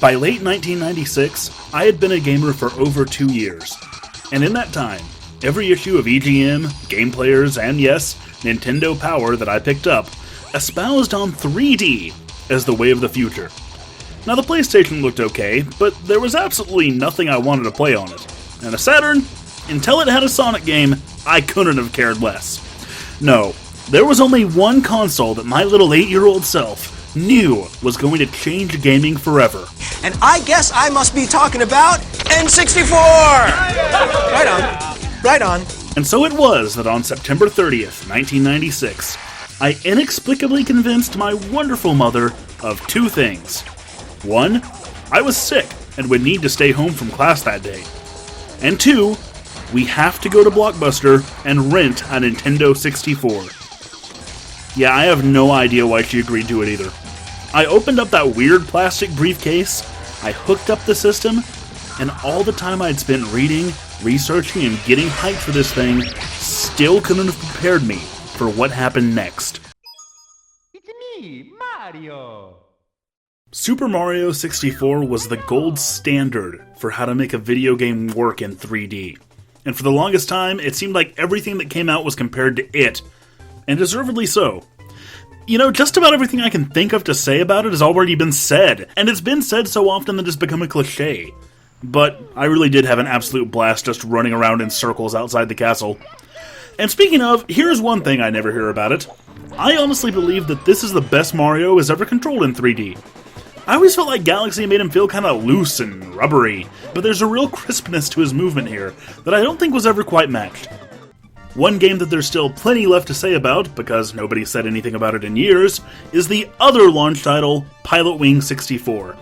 By late 1996, I had been a gamer for over 2 years, and in that time, every issue of EGM, Game Players, and yes, Nintendo Power that I picked up espoused on 3D as the way of the future. Now the PlayStation looked okay, but there was absolutely nothing I wanted to play on it. And a Saturn, until it had a Sonic game, I couldn't have cared less. No, there was only one console that my little 8-year-old self knew was going to change gaming forever. And I guess I must be talking about N64! Right on. Right on. And so it was that on September 30th, 1996, I inexplicably convinced my wonderful mother of two things. One, I was sick and would need to stay home from class that day. And two, we have to go to Blockbuster and rent a Nintendo 64. Yeah, I have no idea why she agreed to it either. I opened up that weird plastic briefcase, I hooked up the system, and all the time I'd spent reading, researching, and getting hyped for this thing still couldn't have prepared me for what happened next. It's me, Mario! Super Mario 64 was the gold standard for how to make a video game work in 3D. And for the longest time, it seemed like everything that came out was compared to it. And deservedly so. You know, just about everything I can think of to say about it has already been said, and it's been said so often that it's become a cliche. But I really did have an absolute blast just running around in circles outside the castle. And speaking of, here's one thing I never hear about it. I honestly believe that this is the best Mario has ever controlled in 3D. I always felt like Galaxy made him feel kinda loose and rubbery, but there's a real crispness to his movement here that I don't think was ever quite matched. One game that there's still plenty left to say about, because nobody said anything about it in years, is the other launch title, Pilotwings 64.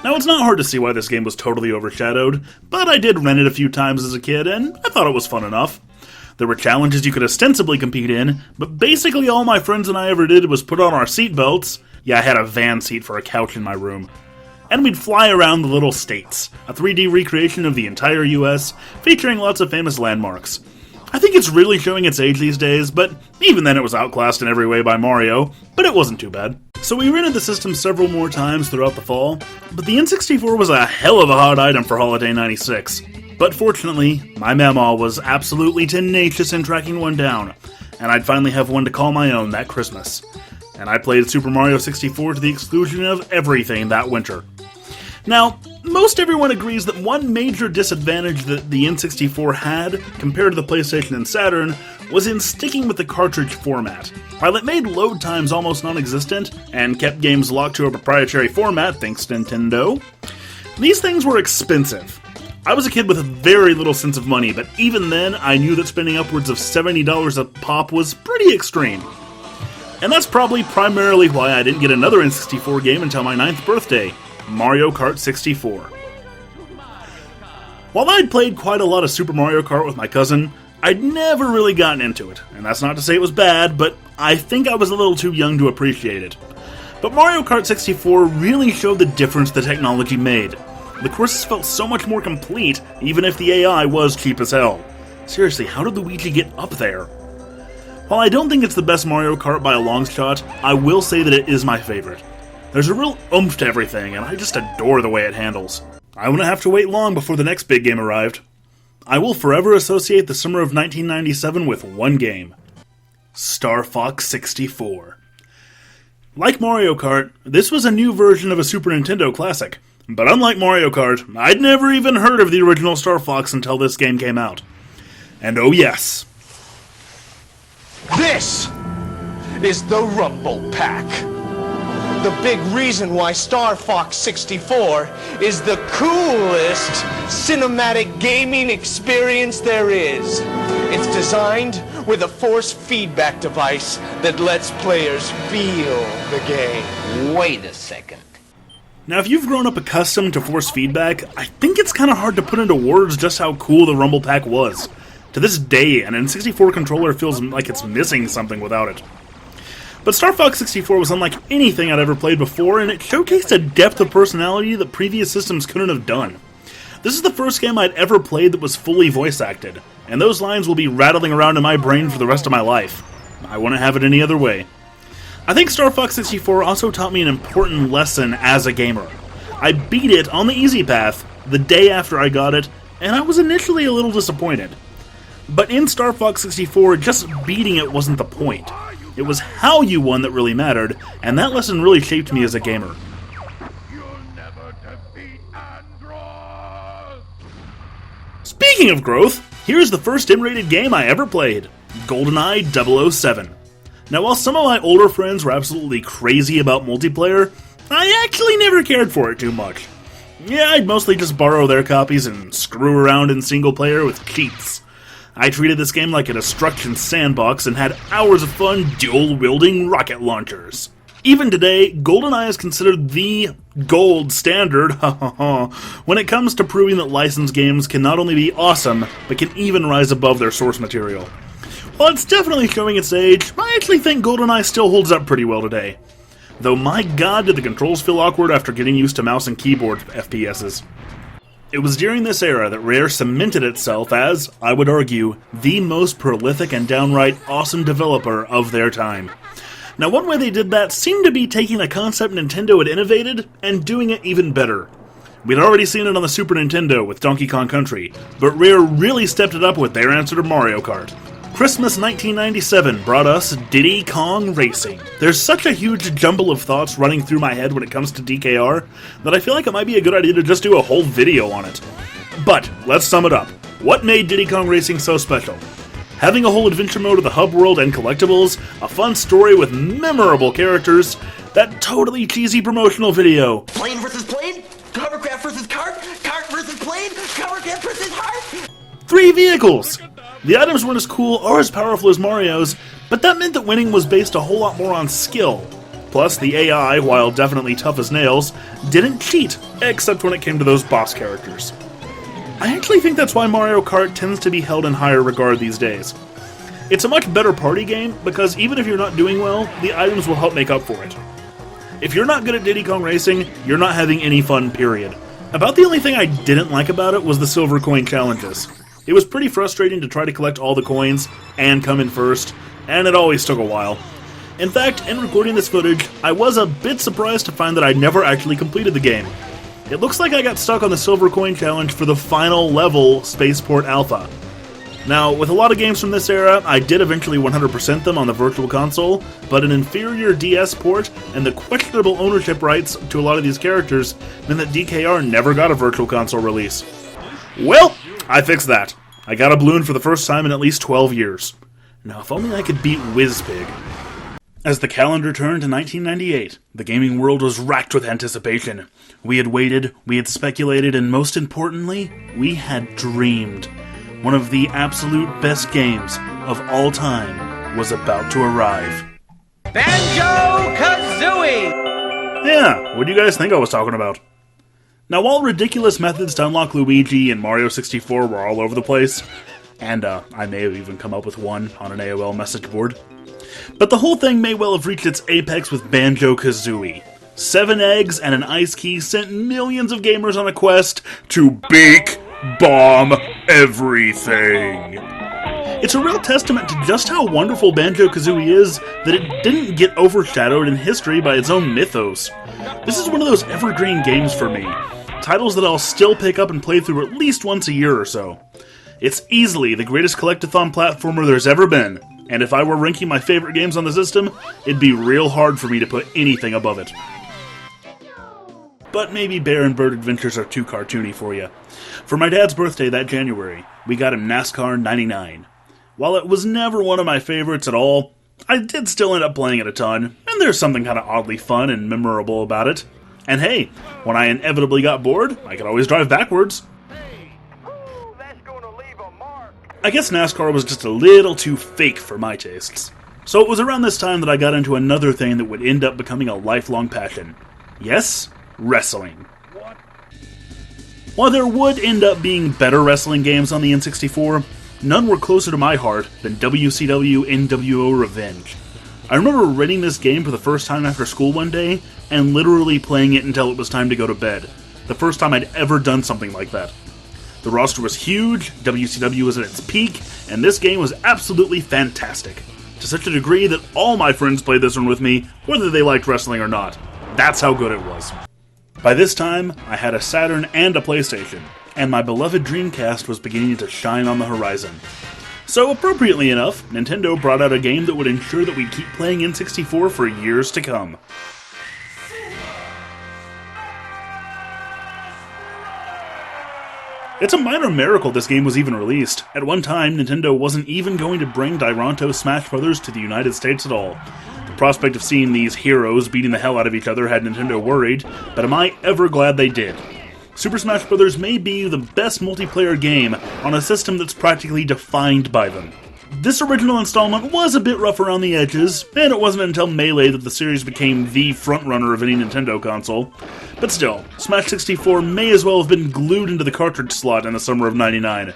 Now it's not hard to see why this game was totally overshadowed, but I did rent it a few times as a kid, and I thought it was fun enough. There were challenges you could ostensibly compete in, but basically all my friends and I ever did was put on our seatbelts. Yeah, I had a van seat for a couch in my room. And we'd fly around the little states, a 3D recreation of the entire US, featuring lots of famous landmarks. I think it's really showing its age these days, but even then it was outclassed in every way by Mario, but it wasn't too bad. So we rented the system several more times throughout the fall, but the N64 was a hell of a hot item for Holiday 96. But fortunately, my mama was absolutely tenacious in tracking one down, and I'd finally have one to call my own that Christmas. And I played Super Mario 64 to the exclusion of everything that winter. Now, most everyone agrees that one major disadvantage that the N64 had, compared to the PlayStation and Saturn, was in sticking with the cartridge format. While it made load times almost non-existent, and kept games locked to a proprietary format, thanks to Nintendo, these things were expensive. I was a kid with a very little sense of money, but even then, I knew that spending upwards of $70 a pop was pretty extreme. And that's probably primarily why I didn't get another N64 game until my 9th birthday, Mario Kart 64. While I'd played quite a lot of Super Mario Kart with my cousin, I'd never really gotten into it, and that's not to say it was bad, but I think I was a little too young to appreciate it. But Mario Kart 64 really showed the difference the technology made. The courses felt so much more complete, even if the AI was cheap as hell. Seriously, how did Luigi get up there? While I don't think it's the best Mario Kart by a long shot, I will say that it is my favorite. There's a real oomph to everything, and I just adore the way it handles. I wouldn't have to wait long before the next big game arrived. I will forever associate the summer of 1997 with one game. Star Fox 64. Like Mario Kart, this was a new version of a Super Nintendo classic. But unlike Mario Kart, I'd never even heard of the original Star Fox until this game came out. And oh yes. This is the Rumble Pack. The big reason why Star Fox 64 is the coolest cinematic gaming experience there is. It's designed with a force feedback device that lets players feel the game. Wait a second. Now, if you've grown up accustomed to force feedback, I think it's kind of hard to put into words just how cool the Rumble Pack was. To this day, an N64 controller feels like it's missing something without it. But Star Fox 64 was unlike anything I'd ever played before, and it showcased a depth of personality that previous systems couldn't have done. This is the first game I'd ever played that was fully voice-acted, and those lines will be rattling around in my brain for the rest of my life. I wouldn't have it any other way. I think Star Fox 64 also taught me an important lesson as a gamer. I beat it on the easy path the day after I got it, and I was initially a little disappointed. But in Star Fox 64, just beating it wasn't the point. It was how you won that really mattered, and that lesson really shaped me as a gamer. Speaking of growth, here's the first M-rated game I ever played, GoldenEye 007. Now, while some of my older friends were absolutely crazy about multiplayer, I actually never cared for it too much. Yeah, I'd mostly just borrow their copies and screw around in single player with cheats. I treated this game like a destruction sandbox and had hours of fun dual-wielding rocket launchers. Even today, GoldenEye is considered the gold standard when it comes to proving that licensed games can not only be awesome, but can even rise above their source material. While it's definitely showing its age, I actually think GoldenEye still holds up pretty well today. Though my god did the controls feel awkward after getting used to mouse and keyboard FPSs. It was during this era that Rare cemented itself as, I would argue, the most prolific and downright awesome developer of their time. Now, one way they did that seemed to be taking a concept Nintendo had innovated and doing it even better. We'd already seen it on the Super Nintendo with Donkey Kong Country, but Rare really stepped it up with their answer to Mario Kart. Christmas 1997 brought us Diddy Kong Racing. There's such a huge jumble of thoughts running through my head when it comes to DKR that I feel like it might be a good idea to just do a whole video on it. But, let's sum it up. What made Diddy Kong Racing so special? Having a whole adventure mode of the hub world and collectibles, a fun story with memorable characters, that totally cheesy promotional video. Plane versus plane? Hovercraft versus cart? Cart versus plane? Hovercraft versus heart? 3 vehicles! The items weren't as cool or as powerful as Mario's, but that meant that winning was based a whole lot more on skill. Plus, the AI, while definitely tough as nails, didn't cheat, except when it came to those boss characters. I actually think that's why Mario Kart tends to be held in higher regard these days. It's a much better party game, because even if you're not doing well, the items will help make up for it. If you're not good at Diddy Kong Racing, you're not having any fun, period. About the only thing I didn't like about it was the silver coin challenges. It was pretty frustrating to try to collect all the coins and come in first, and it always took a while. In fact, in recording this footage, I was a bit surprised to find that I never actually completed the game. It looks like I got stuck on the silver coin challenge for the final level, Spaceport Alpha. Now, with a lot of games from this era, I did eventually 100% them on the Virtual Console, but an inferior DS port and the questionable ownership rights to a lot of these characters meant that DKR never got a Virtual Console release. Well, I fixed that. I got a balloon for the first time in at least 12 years. Now, if only I could beat WizPig. As the calendar turned to 1998, the gaming world was racked with anticipation. We had waited, we had speculated, and most importantly, we had dreamed. One of the absolute best games of all time was about to arrive. Banjo-Kazooie! Yeah, what do you guys think I was talking about? Now, while ridiculous methods to unlock Luigi and Mario 64 were all over the place, and I may have even come up with one on an AOL message board, but the whole thing may well have reached its apex with BanjoKazooie. 7 eggs and an ice key sent millions of gamers on a quest to BEAK BOMB IT. It's a real testament to just how wonderful BanjoKazooie is that it didn't get overshadowed in history by its own mythos. This is one of those evergreen games for me. Titles that I'll still pick up and play through at least once a year or so. It's easily the greatest collectathon platformer there's ever been, and if I were ranking my favorite games on the system, it'd be real hard for me to put anything above it. But maybe Bear and Bird Adventures are too cartoony for you. For my dad's birthday that January, we got him NASCAR 99. While it was never one of my favorites at all, I did still end up playing it a ton, and there's something kind of oddly fun and memorable about it. And hey, when I inevitably got bored, I could always drive backwards. I guess NASCAR was just a little too fake for my tastes. So it was around this time that I got into another thing that would end up becoming a lifelong passion. Yes, wrestling. While there would end up being better wrestling games on the N64, none were closer to my heart than WCW NWO Revenge. I remember renting this game for the first time after school one day, and literally playing it until it was time to go to bed. The first time I'd ever done something like that. The roster was huge, WCW was at its peak, and this game was absolutely fantastic. To such a degree that all my friends played this one with me, whether they liked wrestling or not. That's how good it was. By this time, I had a Saturn and a PlayStation, and my beloved Dreamcast was beginning to shine on the horizon. So appropriately enough, Nintendo brought out a game that would ensure that we'd keep playing N64 for years to come. It's a minor miracle this game was even released. At one time, Nintendo wasn't even going to bring Dairanto Smash Bros. To the United States at all. The prospect of seeing these heroes beating the hell out of each other had Nintendo worried, but am I ever glad they did. Super Smash Bros. May be the best multiplayer game on a system that's practically defined by them. This original installment was a bit rough around the edges, and it wasn't until Melee that the series became the frontrunner of any Nintendo console. But still, Smash 64 may as well have been glued into the cartridge slot in the summer of '99.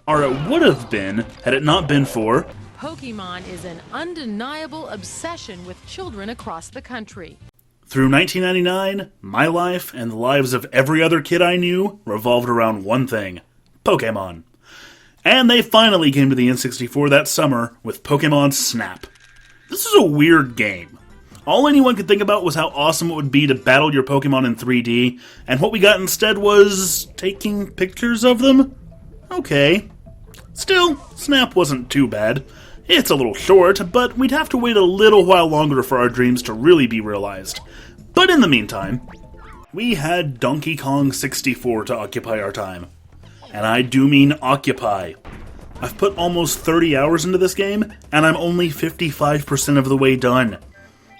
Or it would have been, had it not been for... Pokemon is an undeniable obsession with children across the country. Through 1999, my life and the lives of every other kid I knew revolved around one thing: Pokemon. And they finally came to the N64 that summer with Pokemon Snap. This is a weird game. All anyone could think about was how awesome it would be to battle your Pokemon in 3D, and what we got instead was taking pictures of them? Okay. Still, Snap wasn't too bad. It's a little short, but we'd have to wait a little while longer for our dreams to really be realized. But in the meantime, we had Donkey Kong 64 to occupy our time. And I do mean occupy. I've put almost 30 hours into this game, and I'm only 55% of the way done.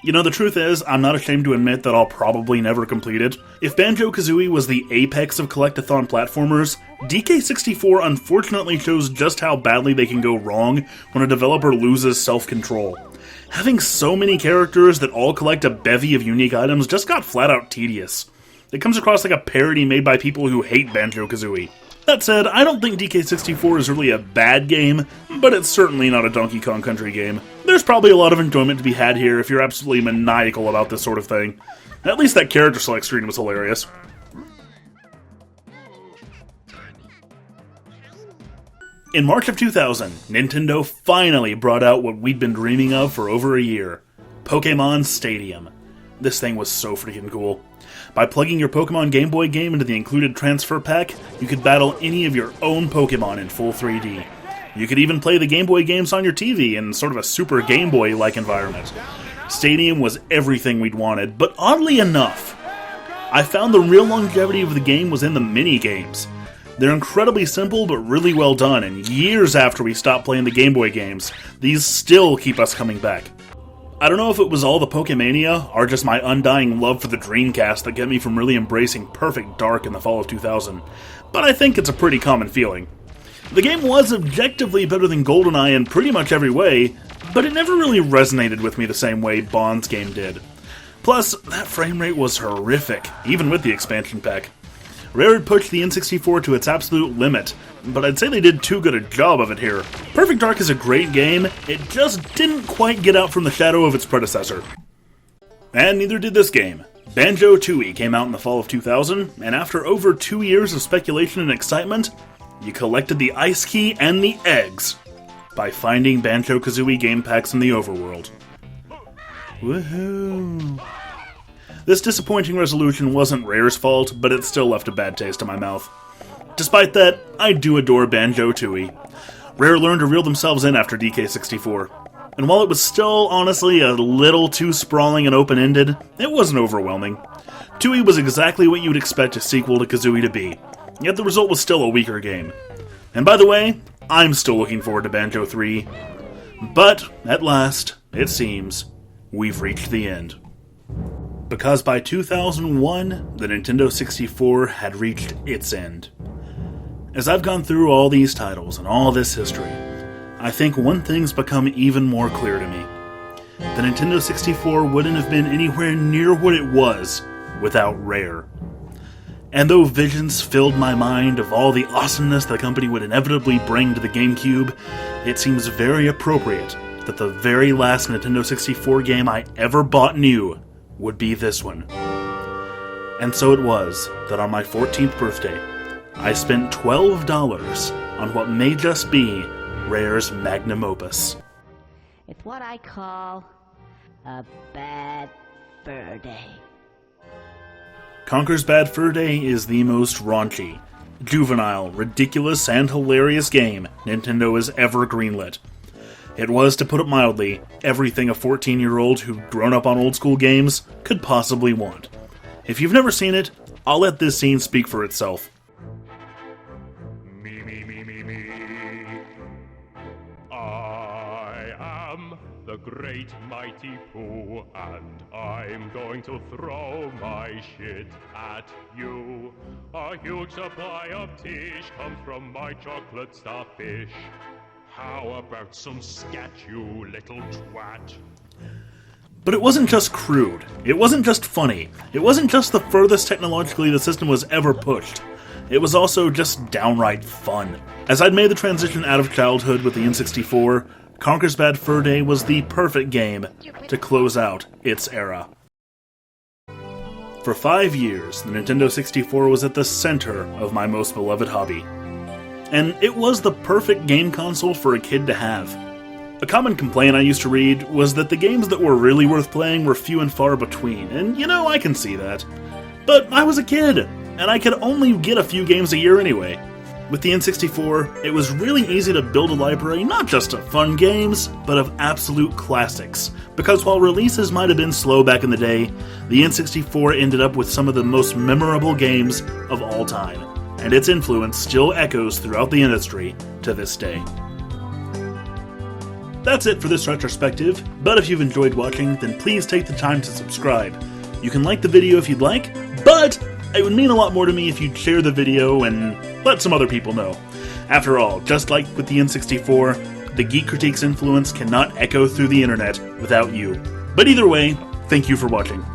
You know, the truth is, I'm not ashamed to admit that I'll probably never complete it. If Banjo-Kazooie was the apex of collectathon platformers, DK64 unfortunately shows just how badly they can go wrong when a developer loses self-control. Having so many characters that all collect a bevy of unique items just got flat out tedious. It comes across like a parody made by people who hate Banjo-Kazooie. That said, I don't think DK64 is really a bad game, but it's certainly not a Donkey Kong Country game. There's probably a lot of enjoyment to be had here if you're absolutely maniacal about this sort of thing. At least that character select screen was hilarious. In March of 2000, Nintendo finally brought out what we'd been dreaming of for over a year: Pokémon Stadium. This thing was so freaking cool. By plugging your Pokemon Game Boy game into the included transfer pack, you could battle any of your own Pokemon in full 3D. You could even play the Game Boy games on your TV in sort of a Super Game Boy-like environment. Stadium was everything we'd wanted, but oddly enough, I found the real longevity of the game was in the mini-games. They're incredibly simple but really well done, and years after we stopped playing the Game Boy games, these still keep us coming back. I don't know if it was all the Pokemania, or just my undying love for the Dreamcast that kept me from really embracing Perfect Dark in the fall of 2000, but I think it's a pretty common feeling. The game was objectively better than GoldenEye in pretty much every way, but it never really resonated with me the same way Bond's game did. Plus, that frame rate was horrific, even with the expansion pack. Rare had pushed the N64 to its absolute limit, but I'd say they did too good a job of it here. Perfect Dark is a great game, it just didn't quite get out from the shadow of its predecessor. And neither did this game. BanjoTooie came out in the fall of 2000, and after over 2 years of speculation and excitement, you collected the Ice Key and the eggs by finding BanjoKazooie game packs in the overworld. Woohoo! This disappointing resolution wasn't Rare's fault, but it still left a bad taste in my mouth. Despite that, I do adore BanjoTooie. Rare learned to reel themselves in after DK64. And while it was still, honestly, a little too sprawling and open-ended, it wasn't overwhelming. Tooie was exactly what you'd expect a sequel to Kazooie to be, yet the result was still a weaker game. And by the way, I'm still looking forward to Banjo 3. But, at last, it seems, we've reached the end. Because by 2001, the Nintendo 64 had reached its end. As I've gone through all these titles and all this history, I think one thing's become even more clear to me. The Nintendo 64 wouldn't have been anywhere near what it was without Rare. And though visions filled my mind of all the awesomeness the company would inevitably bring to the GameCube, it seems very appropriate that the very last Nintendo 64 game I ever bought new would be this one. And so it was that on my 14th birthday, I spent $12 on what may just be Rare's magnum opus. It's what I call a bad fur day. Conkers Bad Fur Day is the most raunchy, juvenile, ridiculous, and hilarious game Nintendo has ever greenlit. It was, to put it mildly, everything a 14-year-old who'd grown up on old-school games could possibly want. If you've never seen it, I'll let this scene speak for itself. Me, me, me, me, me. I am the great mighty Pooh, and I'm going to throw my shit at you. A huge supply of tish comes from my chocolate starfish. How about some scat, you little twat? But it wasn't just crude. It wasn't just funny. It wasn't just the furthest technologically the system was ever pushed. It was also just downright fun. As I'd made the transition out of childhood with the N64, Conkers Bad Fur Day was the perfect game to close out its era. For 5 years, the Nintendo 64 was at the center of my most beloved hobby. And it was the perfect game console for a kid to have. A common complaint I used to read was that the games that were really worth playing were few and far between, and I can see that. But I was a kid, and I could only get a few games a year anyway. With the N64, it was really easy to build a library not just of fun games, but of absolute classics. Because while releases might have been slow back in the day, the N64 ended up with some of the most memorable games of all time, and its influence still echoes throughout the industry to this day. That's it for this retrospective, but if you've enjoyed watching, then please take the time to subscribe. You can like the video if you'd like, but it would mean a lot more to me if you'd share the video and let some other people know. After all, just like with the N64, the Geek Critique's influence cannot echo through the internet without you. But either way, thank you for watching.